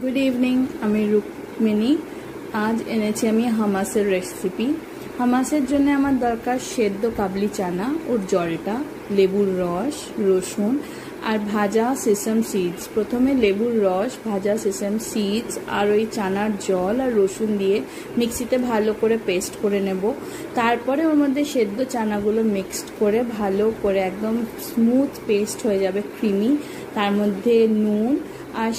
Good evening আমি রুক্মিণী। आज এনেছি আমি হামাসের রেসিপি। হামাসের জন্য আমার দরকার সেদ্ধ কাবলি চানা ওর জলটা, লেবুর রস, রসুন আর ভাজা সেসাম সিডস। প্রথমে লেবুর রস, ভাজা সেসাম সিডস আর ওই চানার জল আর রসুন দিয়ে মিক্সিতে ভালো করে পেস্ট করে নেব। তারপরে ওর মধ্যে সেদ্ধ চানাগুলো মিক্সড করে ভালো করে একদম স্মুথ পেস্ট হয়ে যাবে, ক্রিমি। তার মধ্যে নুন আর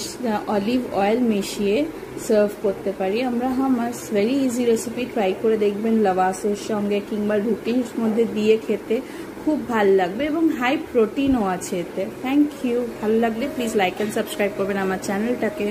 অলিভ অয়েল মিশিয়ে সার্ভ করতে পারি আমরা Hamas. Very easy recipe, try করে দেখবেন। লাভাসের সঙ্গে কিংবা রুটির মধ্যে দিয়ে খেতে খুব ভালো লাগবে এবং হাই প্রোটিনও আছে এতে। Thank you. ভালো লাগলে প্লিজ লাইক অ্যান্ড সাবস্ক্রাইব করবেন আমার চ্যানেলটাকে।